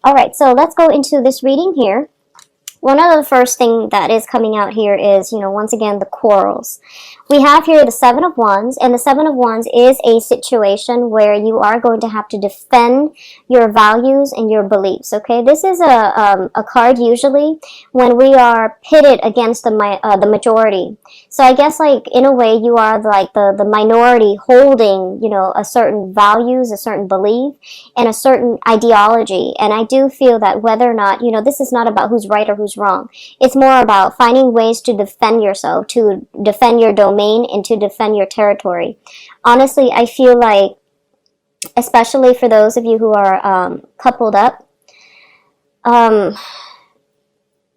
All right, so let's go into this reading here. One of the first thing that is coming out here is, once again, the quarrels. We have here the Seven of Wands, and the Seven of Wands is a situation where you are going to have to defend your values and your beliefs, okay? This is a card usually when we are pitted against the majority. So I guess, like, in a way, you are like the minority holding, a certain values, a certain belief, and a certain ideology. And I do feel that whether or not, this is not about who's right or who's wrong. It's more about finding ways to defend yourself, to defend your domain, and to defend your territory. Honestly, I feel like, especially for those of you who are coupled up,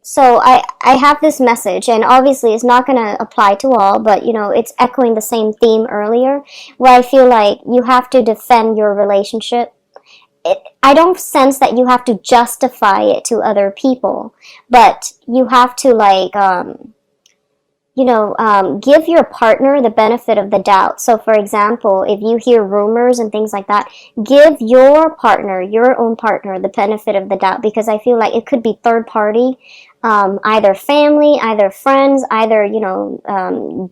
so I have this message, and obviously it's not going to apply to all, but it's echoing the same theme earlier, where I feel like you have to defend your relationship. I don't sense that you have to justify it to other people, but you have to, like, give your partner the benefit of the doubt. So, for example, if you hear rumors and things like that, give your own partner, the benefit of the doubt, because I feel like it could be third party, either family, either friends, either,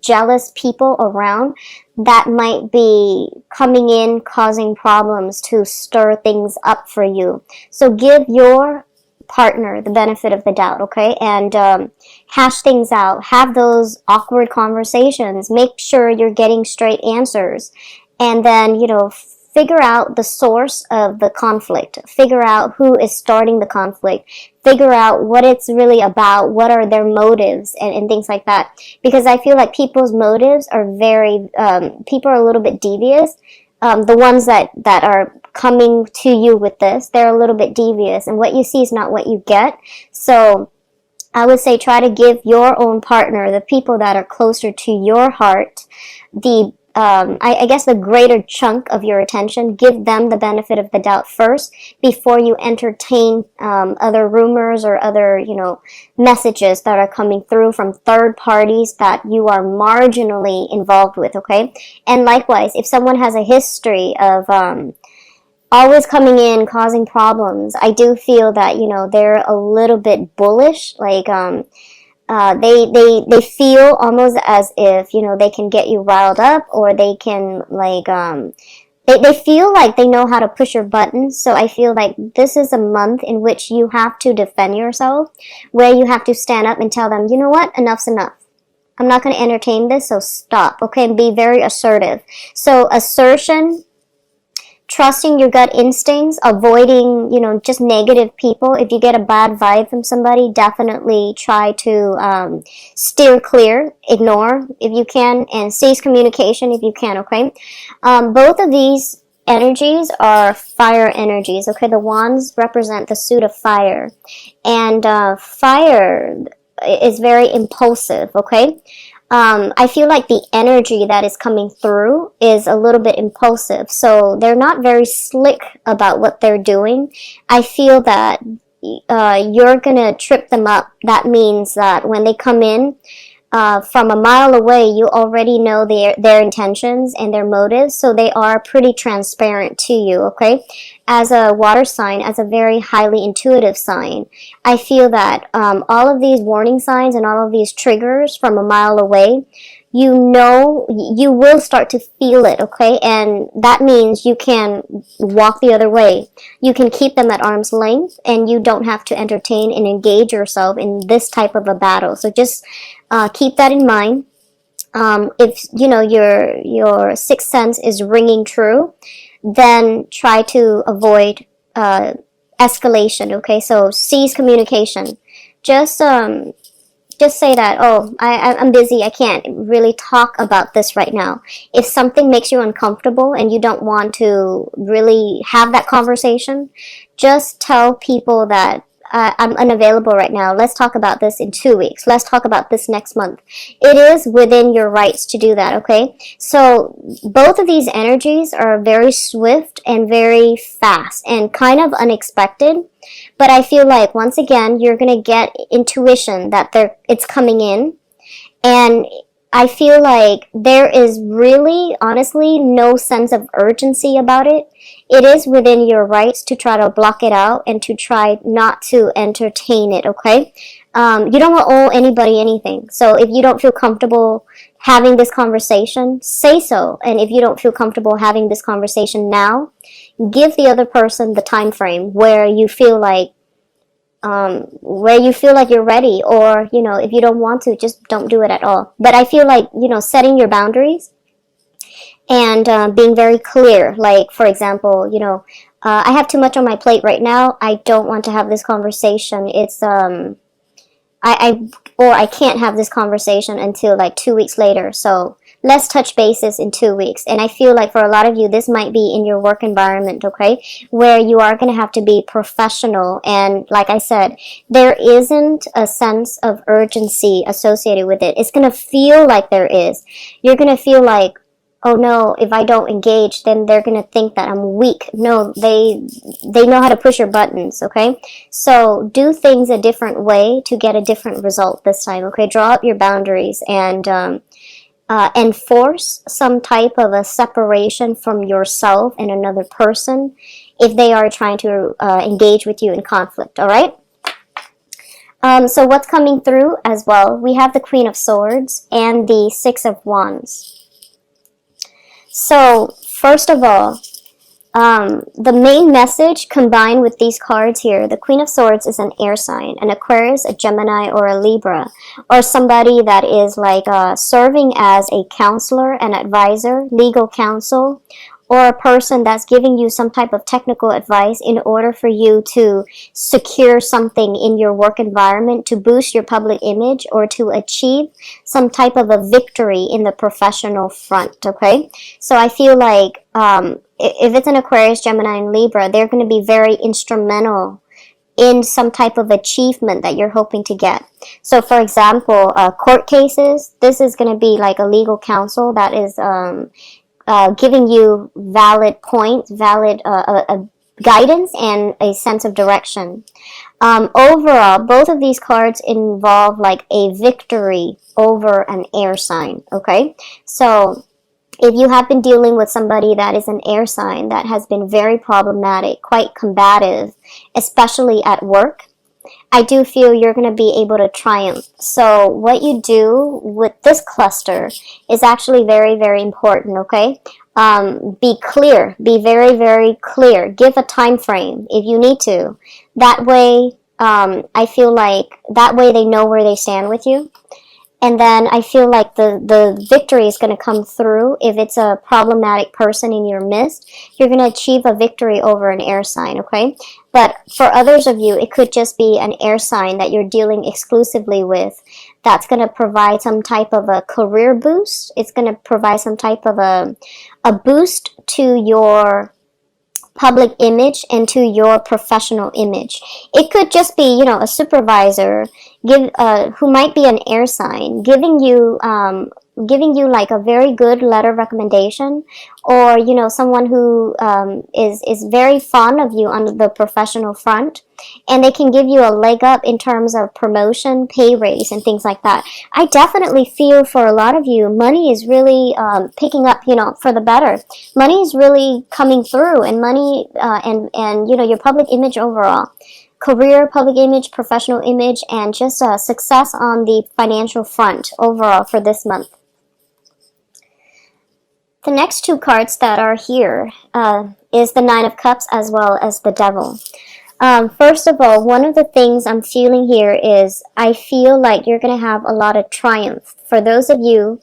jealous people around that might be coming in, causing problems to stir things up for you. So give your partner the benefit of the doubt, okay? And hash things out. Have those awkward conversations. Make sure you're getting straight answers. And then, figure out the source of the conflict. Figure out who is starting the conflict. Figure out what it's really about. What are their motives and things like that. Because I feel like people's motives are people are a little bit devious. The ones that are coming to you with this, they're a little bit devious, and what you see is not what you get. So I would say try to give your own partner, the people that are closer to your heart, I guess the greater chunk of your attention. Give them the benefit of the doubt first before you entertain other rumors or other, messages that are coming through from third parties that you are marginally involved with, okay? And likewise, if someone has a history of always coming in, causing problems, I do feel that, they're a little bit bullish, like, they feel almost as if, they can get you riled up, or they can, like, they feel like they know how to push your buttons. So I feel like this is a month in which you have to defend yourself, where you have to stand up and tell them, you know what, enough's enough. I'm not going to entertain this, so stop, okay? And be very assertive. So assertion, trusting your gut instincts, avoiding, just negative people. If you get a bad vibe from somebody, definitely try to steer clear, ignore if you can, and cease communication if you can, okay? Both of these energies are fire energies, okay? The wands represent the suit of fire, and fire is very impulsive, okay? I feel like the energy that is coming through is a little bit impulsive. So they're not very slick about what they're doing. I feel that you're going to trip them up. That means that when they come in, from a mile away, you already know their intentions and their motives, so they are pretty transparent to you, okay? As a water sign, as a very highly intuitive sign, I feel that all of these warning signs and all of these triggers from a mile away, you will start to feel it, okay? And that means you can walk the other way. You can keep them at arm's length, and you don't have to entertain and engage yourself in this type of a battle. So just keep that in mind. If your sixth sense is ringing true, then try to avoid escalation, okay? So cease communication. Just say that, I'm busy, I can't really talk about this right now. If something makes you uncomfortable and you don't want to really have that conversation, just tell people that I'm unavailable right now. Let's talk about this in 2 weeks. Let's talk about this next month. It is within your rights to do that, okay? So both of these energies are very swift and very fast and kind of unexpected. But I feel like, once again, you're going to get intuition that it's coming in. And I feel like there is really, honestly, no sense of urgency about it. It is within your rights to try to block it out and to try not to entertain it, okay? You don't owe anybody anything. So if you don't feel comfortable having this conversation, say so. And if you don't feel comfortable having this conversation now, give the other person the time frame where you feel like you're ready, or if you don't want to, just don't do it at all. But I feel like setting your boundaries and being very clear, like for example, I have too much on my plate right now, I don't want to have this conversation. It's I can't have this conversation until like 2 weeks later, so let's touch bases in 2 weeks. And I feel like for a lot of you, this might be in your work environment, okay, where you are going to have to be professional. And like I said, there isn't a sense of urgency associated with it. It's going to feel like there is. You're going to feel like, oh no, if I don't engage, then they're going to think that I'm weak. No, they know how to push your buttons, okay? So do things a different way to get a different result this time, okay? Draw up your boundaries and enforce some type of a separation from yourself and another person if they are trying to engage with you in conflict, all right? So what's coming through as well? We have the Queen of Swords and the Six of Wands. So, first of all, the main message combined with these cards here, the Queen of Swords is an air sign, an Aquarius, a Gemini, or a Libra, or somebody that is like serving as a counselor, an advisor, legal counsel, or a person that's giving you some type of technical advice in order for you to secure something in your work environment, to boost your public image, or to achieve some type of a victory in the professional front, okay? So I feel like if it's an Aquarius, Gemini, and Libra, they're going to be very instrumental in some type of achievement that you're hoping to get. So for example, court cases, this is going to be like a legal counsel that is giving you valid points, valid guidance, and a sense of direction. Overall, both of these cards involve like a victory over an air sign, okay? So if you have been dealing with somebody that is an air sign that has been very problematic, quite combative, especially at work, I do feel you're going to be able to triumph. So what you do with this cluster is actually very, very important, okay? Be clear. Be very, very clear. Give a time frame if you need to. That way, I feel like that way they know where they stand with you. And then I feel like the victory is going to come through. If it's a problematic person in your midst, you're going to achieve a victory over an air sign, okay? But for others of you, it could just be an air sign that you're dealing exclusively with that's going to provide some type of a career boost. It's going to provide some type of a boost to your public image and to your professional image. It could just be, a supervisor who might be an air sign giving you like a very good letter of recommendation, or someone who is very fond of you on the professional front, and they can give you a leg up in terms of promotion, pay raise, and things like that. I definitely feel for a lot of you, money is really picking up, for the better. Money is really coming through, and money and your public image overall. Career, public image, professional image, and just success on the financial front overall for this month. The next two cards that are here is the Nine of Cups as well as the Devil. First of all, one of the things I'm feeling here is I feel like you're going to have a lot of triumph. For those of you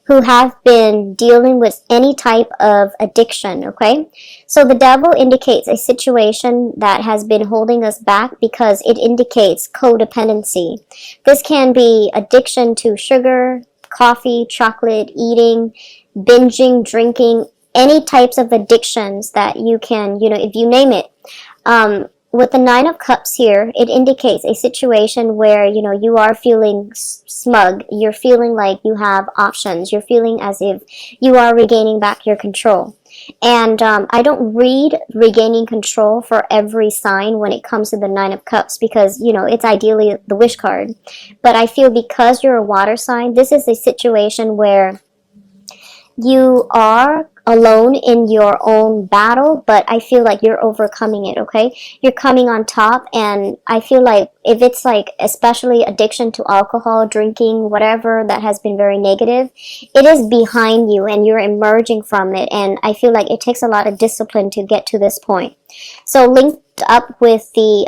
who have been dealing with any type of addiction, okay? So the Devil indicates a situation that has been holding us back because it indicates codependency. This can be addiction to sugar, coffee, chocolate, eating, binging, drinking, any types of addictions that you can, if you name it. With the Nine of Cups here, it indicates a situation where, you are feeling smug. You're feeling like you have options. You're feeling as if you are regaining back your control. And I don't read regaining control for every sign when it comes to the Nine of Cups because, you know, it's ideally the wish card. But I feel because you're a water sign, this is a situation where you are alone in your own battle, but I feel like you're overcoming it, okay? You're coming on top, and I feel like if it's like especially addiction to alcohol, drinking, whatever that has been very negative, it is behind you and you're emerging from it, and I feel like it takes a lot of discipline to get to this point. So linked up with the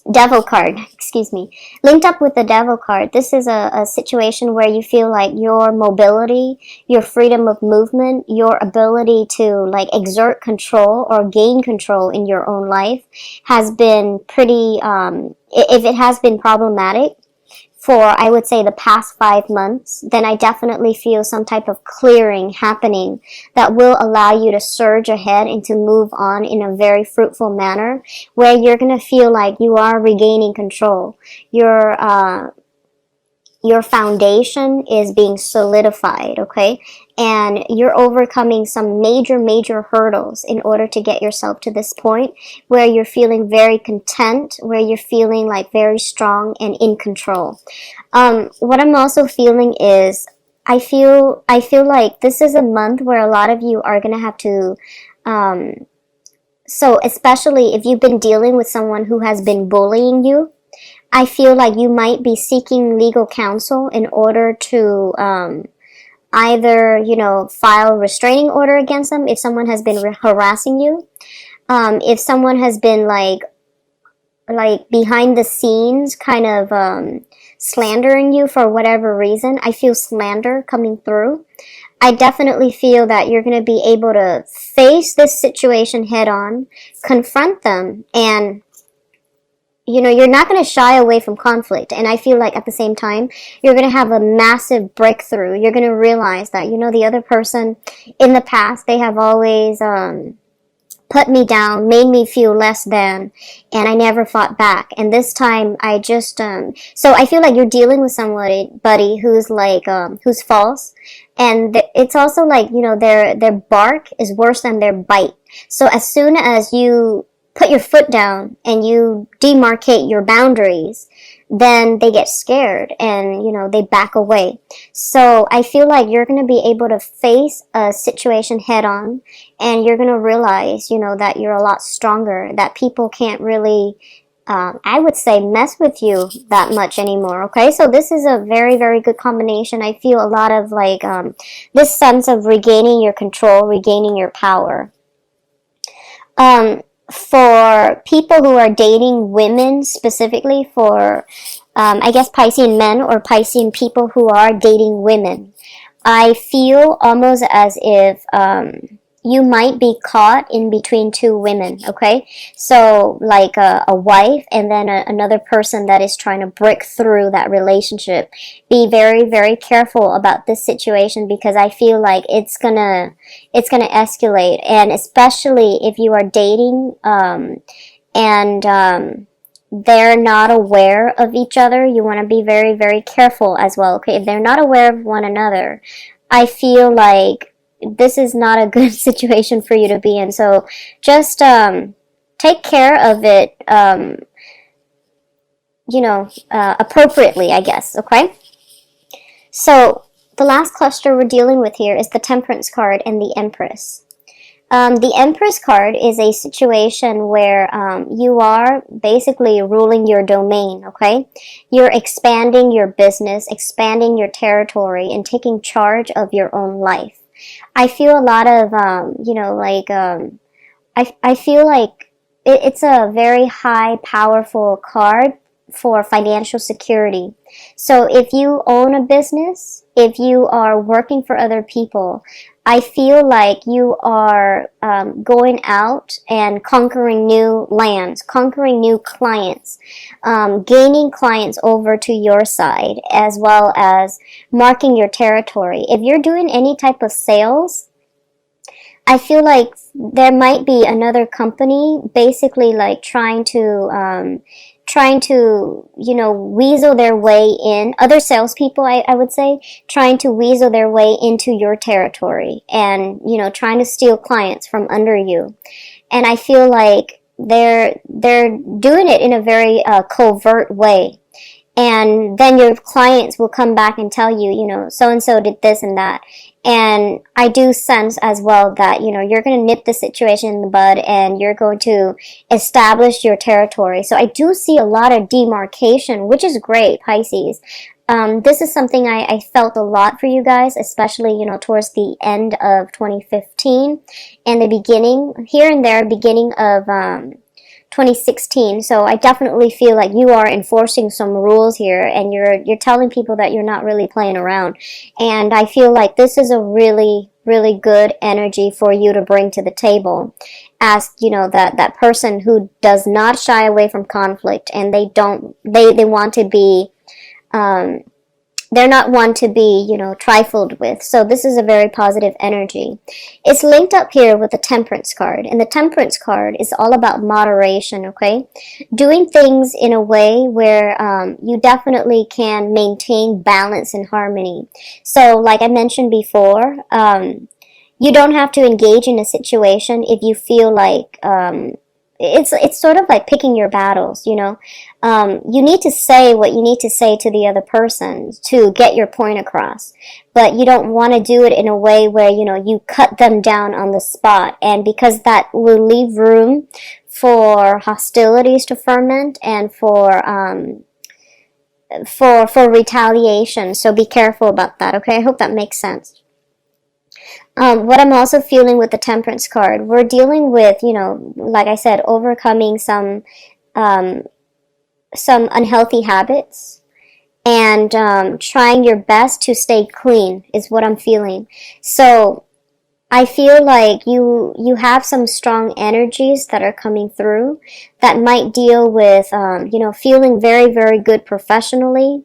Devil card, excuse me. Linked up with the Devil card, this is a situation where you feel like your mobility, your freedom of movement, your ability to like exert control or gain control in your own life has been pretty, if it has been problematic for, I would say, the past 5 months, then I definitely feel some type of clearing happening that will allow you to surge ahead and to move on in a very fruitful manner where you're going to feel like you are regaining control. Your foundation is being solidified, okay? And you're overcoming some major hurdles in order to get yourself to this point where you're feeling very content, where you're feeling like very strong and in control. What I'm also feeling is I feel like this is a month where a lot of you are going to have to so especially if you've been dealing with someone who has been bullying you, I feel like you might be seeking legal counsel in order to either, you know, file restraining order against them if someone has been harassing you. If someone has been like behind the scenes kind of slandering you for whatever reason, I feel slander coming through. I definitely feel that you're going to be able to face this situation head on, confront them, and you know, you're not going to shy away from conflict. And I feel like at the same time, you're going to have a massive breakthrough. You're going to realize that, you know, the other person in the past, they have always put me down, made me feel less than, and I never fought back. And this time, I just, so I feel like you're dealing with somebody who's like, who's false. And it's also like, you know, their bark is worse than their bite. So as soon as you put your foot down and you demarcate your boundaries, then they get scared and, you know, they back away. So I feel like you're going to be able to face a situation head on, and you're going to realize, you know, that you're a lot stronger, that people can't really, I would say, mess with you that much anymore, okay? So this is a very good combination. I feel a lot of like this sense of regaining your control, regaining your power. For people who are dating women, specifically for, I guess, Piscean men or Piscean people who are dating women, I feel almost as if you might be caught in between two women, okay? So like a wife and then another person that is trying to break through that relationship. Be very careful about this situation because I feel like it's gonna escalate, and especially if you are dating and they're not aware of each other, you want to be very careful as well, okay? If they're not aware of one another, I feel like this is not a good situation for you to be in. So just take care of it, you know, appropriately, I guess, okay? So the last cluster we're dealing with here is the Temperance card and the Empress. The Empress card is a situation where you are basically ruling your domain, okay? You're expanding your business, expanding your territory, and taking charge of your own life. I feel a lot of, you know, like, I feel like it's a very high, powerful card for financial security. So if you own a business, if you are working for other people, I feel like you are going out and conquering new lands, conquering new clients, gaining clients over to your side, as well as marking your territory. If you're doing any type of sales, I feel like there might be another company basically like trying to trying to, you know, weasel their way in, other salespeople, I would say, trying to weasel their way into your territory and, you know, trying to steal clients from under you. And I feel like they're doing it in a very covert way. And then your clients will come back and tell you, you know, so-and-so did this and that. And I do sense as well that, you know, you're going to nip the situation in the bud and you're going to establish your territory. So I do see a lot of demarcation, which is great, Pisces. This is something I felt a lot for you guys, especially, you know, towards the end of 2015 and the beginning, here and there, beginning of 2016. So I definitely feel like you are enforcing some rules here, and you're telling people that you're not really playing around. And I feel like this is a really, really good energy for you to bring to the table as, you know, that person who does not shy away from conflict, and they want to be they're not one to be, you know, trifled with. So this is a very positive energy. It's linked up here with the Temperance card. And the Temperance card is all about moderation, okay? Doing things in a way where you definitely can maintain balance and harmony. So like I mentioned before, you don't have to engage in a situation if you feel like it's sort of like picking your battles, you know. You need to say what you need to say to the other person to get your point across, but you don't want to do it in a way where, you know, you cut them down on the spot, and because that will leave room for hostilities to ferment and for retaliation. So be careful about that, okay? I hope that makes sense. What I'm also feeling with the Temperance card, we're dealing with, you know, like I said, overcoming some unhealthy habits and trying your best to stay clean is what I'm feeling. So I feel like you have some strong energies that are coming through that might deal with, you know, feeling very, very good professionally.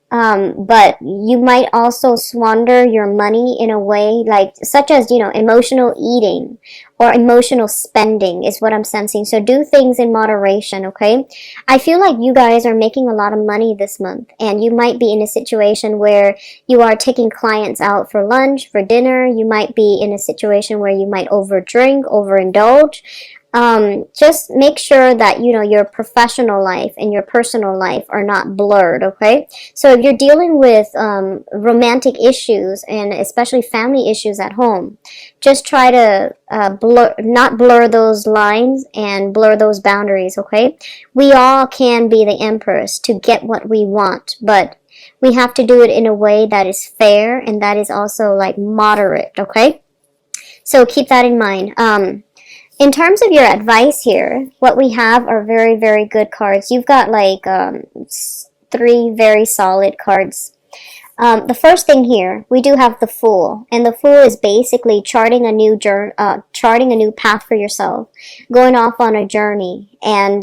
But you might also squander your money in a way like, such as, you know, emotional eating or emotional spending is what I'm sensing. So do things in moderation, okay? I feel like you guys are making a lot of money this month, and you might be in a situation where you are taking clients out for lunch, for dinner. You might be in a situation where you might overdrink, overindulge. Just make sure that, you know, your professional life and your personal life are not blurred, okay? So if you're dealing with romantic issues and especially family issues at home, just try to not blur those lines and blur those boundaries, okay? We all can be the empress to get what we want, but we have to do it in a way that is fair and that is also like moderate, okay? So keep that in mind. In terms of your advice here, what we have are very, very good cards. You've got like 3 very solid cards. The first thing here, we do have the Fool, and the Fool is basically charting a new path for yourself, going off on a journey, and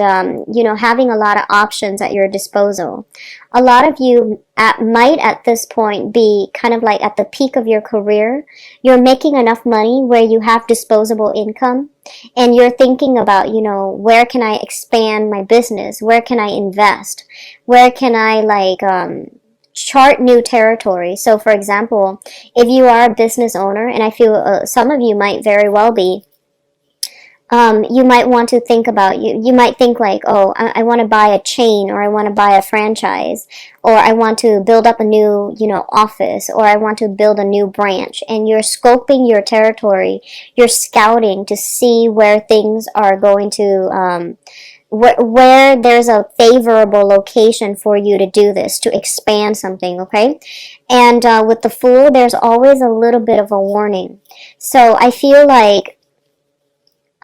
you know, having a lot of options at your disposal. A lot of you might at this point be kind of like at the peak of your career. You're making enough money where you have disposable income, and you're thinking about, you know, where can I expand my business? Where can I invest? Where can I like chart new territory? So for example, if you are a business owner, and I feel some of you might very well be, you might want to think about, you might think like, oh, I want to buy a chain, or I want to buy a franchise, or I want to build up a new, you know, office, or I want to build a new branch, and you're scoping your territory, you're scouting to see where things are going to, where there's a favorable location for you to do this, to expand something, okay? And with the Fool, there's always a little bit of a warning. So I feel like,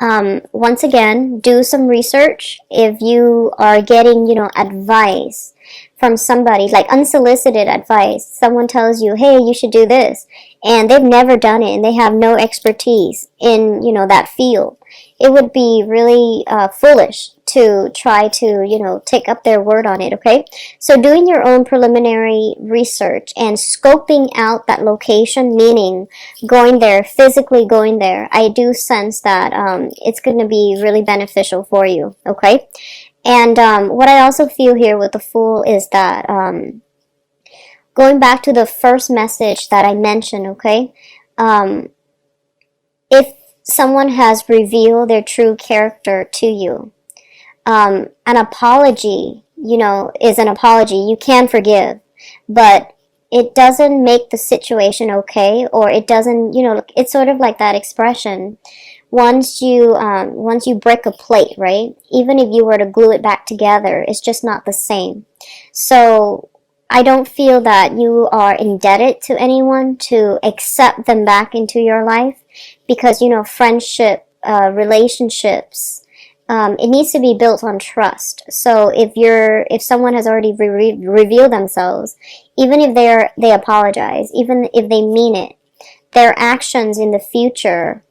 once again, do some research. If you are getting, you know, advice from somebody, like unsolicited advice, someone tells you, hey, you should do this, and they've never done it, and they have no expertise in, you know, that field, it would be really foolish to try to, you know, take up their word on it, okay? So doing your own preliminary research and scoping out that location, meaning going there, physically going there, I do sense that it's going to be really beneficial for you, okay? And what I also feel here with the Fool is that, going back to the first message that I mentioned, okay, if someone has revealed their true character to you, an apology, is an apology. You can forgive, but it doesn't make the situation okay, or it doesn't, it's sort of like that expression. Once you break a plate, right? Even if you were to glue it back together, it's just not the same. So I don't feel that you are indebted to anyone to accept them back into your life, because, friendship, relationships, it needs to be built on trust. So if someone has already revealed themselves, even if they apologize, even if they mean it, their actions in the future,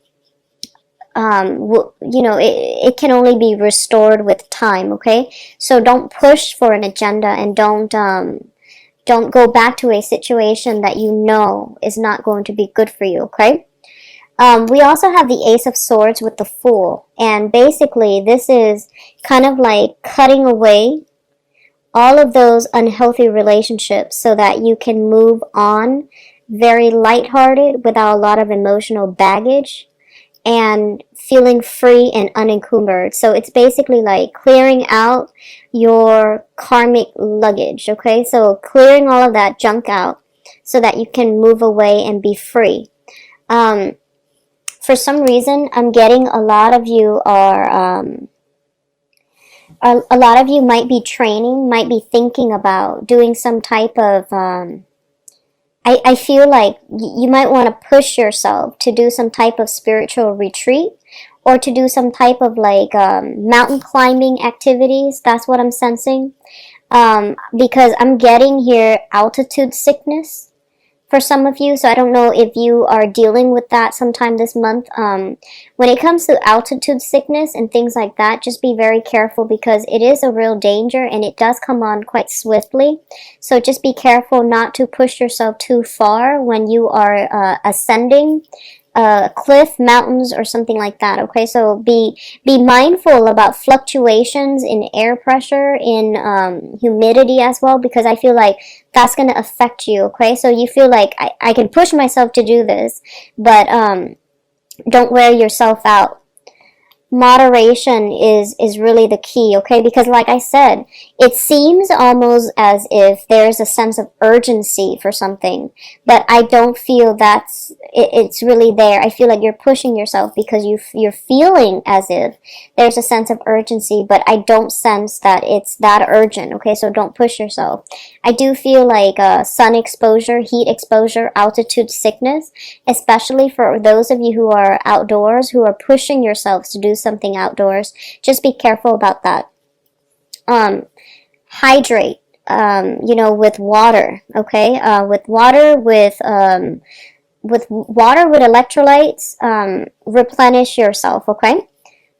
it can only be restored with time. Okay, so don't push for an agenda, and don't go back to a situation that is not going to be good for you. Okay. We also have the Ace of Swords with the Fool, and basically this is kind of like cutting away all of those unhealthy relationships so that you can move on very lighthearted without a lot of emotional baggage and feeling free and unencumbered. So it's basically like clearing out your karmic luggage, okay? So clearing all of that junk out so that you can move away and be free. For some reason, I'm getting a lot of you a lot of you might be thinking about doing some type of, I feel like you might want to push yourself to do some type of spiritual retreat, or to do some type of like mountain climbing activities. That's what I'm sensing, because I'm getting here altitude sickness for some of you. So I don't know if you are dealing with that sometime this month. When it comes to altitude sickness and things like that, just be very careful, because it is a real danger and it does come on quite swiftly. So just be careful not to push yourself too far when you are ascending cliff, mountains, or something like that. Okay, so be mindful about fluctuations in air pressure, in humidity as well, because I feel like that's going to affect you. Okay, so you feel like I can push myself to do this, but don't wear yourself out. Moderation is really the key, okay? Because like I said, it seems almost as if there's a sense of urgency for something, but I don't feel it's really there. I feel like you're pushing yourself because you're feeling as if there's a sense of urgency, but I don't sense that it's that urgent, okay? So don't push yourself. I do feel like sun exposure, heat exposure, altitude sickness, especially for those of you who are outdoors, who are pushing yourselves to do something outdoors. Just be careful about that. Hydrate, with water, okay? With water with electrolytes, replenish yourself, okay?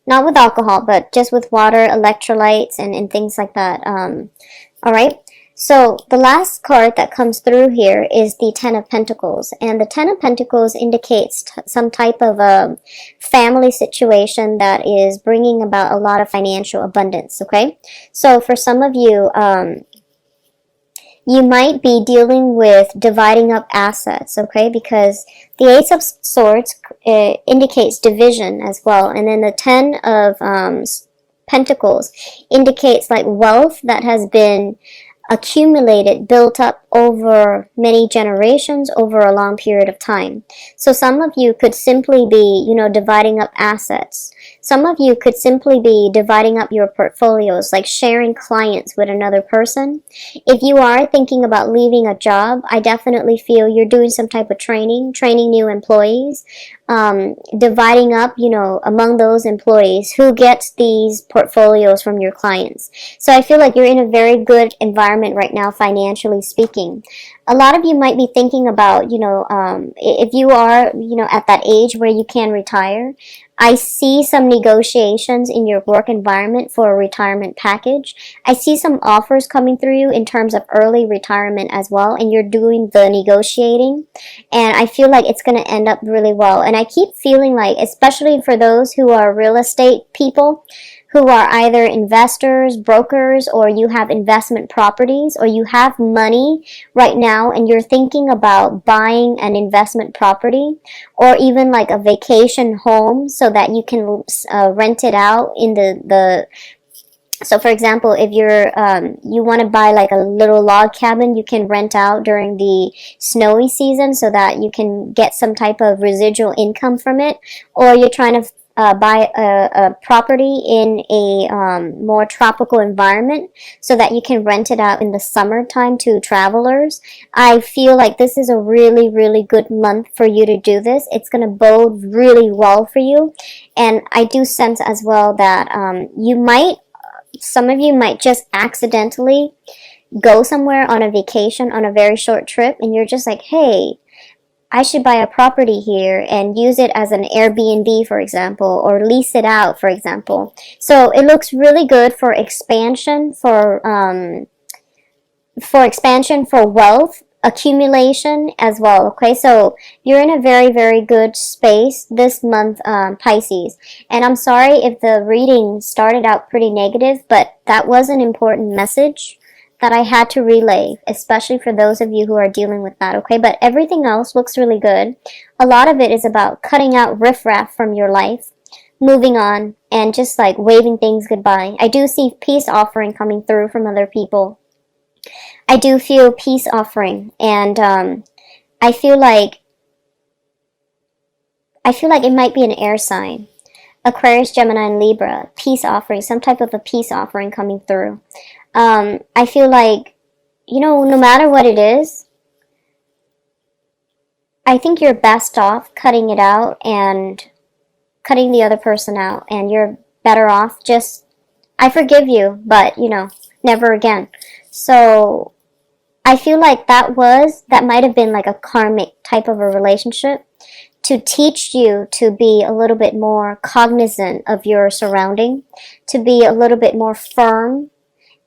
Not with alcohol, but just with water, electrolytes, and things like that. All right. So the last card that comes through here is the Ten of Pentacles, and the Ten of Pentacles indicates some type of a family situation that is bringing about a lot of financial abundance, okay? So for some of you, you might be dealing with dividing up assets, okay? Because the Ace of Swords indicates division as well, and then the Ten of Pentacles indicates like wealth that has been accumulated, built up over many generations, over a long period of time. So some of you could simply be, dividing up assets. Some of you could simply be dividing up your portfolios, like sharing clients with another person. If you are thinking about leaving a job, I definitely feel you're doing some type of training new employees, dividing up, among those employees who gets these portfolios from your clients. So I feel like you're in a very good environment right now, financially speaking. A lot of you might be thinking about, if you are, at that age where you can retire, I see some negotiations in your work environment for a retirement package. I see some offers coming through you in terms of early retirement as well, and you're doing the negotiating, and I feel like it's going to end up really well. And I keep feeling like, especially for those who are real estate people, who are either investors, brokers, or you have investment properties, or you have money right now and you're thinking about buying an investment property, or even like a vacation home so that you can rent it out in so for example, if you want to buy like a little log cabin, you can rent out during the snowy season so that you can get some type of residual income from it. Or you're trying to buy a property in a more tropical environment so that you can rent it out in the summertime to travelers. I feel like this is a really, really good month for you to do this. It's going to bode really well for you. And I do sense as well that some of you might just accidentally go somewhere on a vacation, on a very short trip, and you're just like, hey, I should buy a property here and use it as an Airbnb, for example, or lease it out, for example. So it looks really good for expansion, for expansion, for wealth accumulation as well. Okay, so you're in a very, very good space this month, Pisces. And I'm sorry if the reading started out pretty negative, but that was an important message that I had to relay, especially for those of you who are dealing with that. Okay, but everything else looks really good. A lot of it is about cutting out riffraff from your life, moving on, and just like waving things goodbye. I do see peace offering coming through from other people. I do feel peace offering, and I feel like it might be an air sign. Aquarius, Gemini, and Libra, peace offering, some type of a peace offering coming through. I feel like, no matter what it is, I think you're best off cutting it out and cutting the other person out, and you're better off just, I forgive you, but, never again. So I feel like that might have been like a karmic type of a relationship to teach you to be a little bit more cognizant of your surrounding, to be a little bit more firm,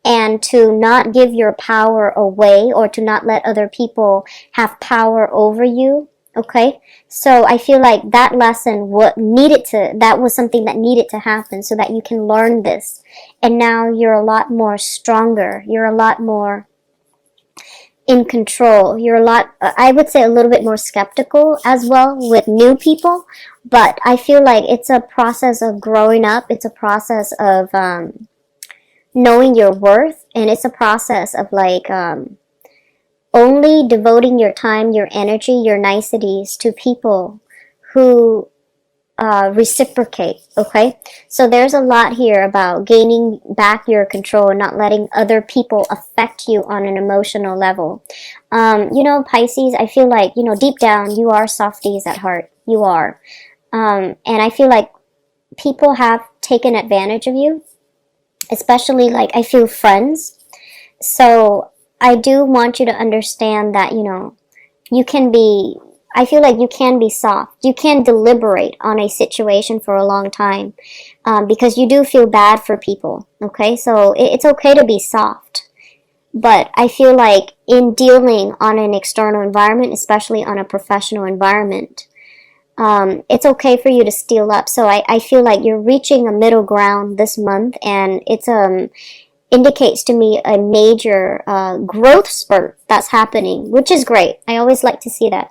and to not give your power away, or to not let other people have power over you. Okay, so I feel like that lesson that was something that needed to happen so that you can learn this. And now you're a lot more stronger. You're a lot more in control. You're I would say a little bit more skeptical as well with new people. But I feel like it's a process of growing up. It's a process of knowing your worth. And it's a process of like only devoting your time, your energy, your niceties to people who reciprocate. Okay, so there's a lot here about gaining back your control and not letting other people affect you on an emotional level. Pisces, I feel like, deep down you are softies at heart. You are, and I feel like people have taken advantage of you, especially like I feel friends. So I do want you to understand that, I feel like you can be soft. You can deliberate on a situation for a long time because you do feel bad for people, okay? So it's okay to be soft. But I feel like in dealing on an external environment, especially on a professional environment, it's okay for you to steel up. So I feel like you're reaching a middle ground this month, and it's indicates to me a major growth spurt that's happening, which is great. I always like to see that.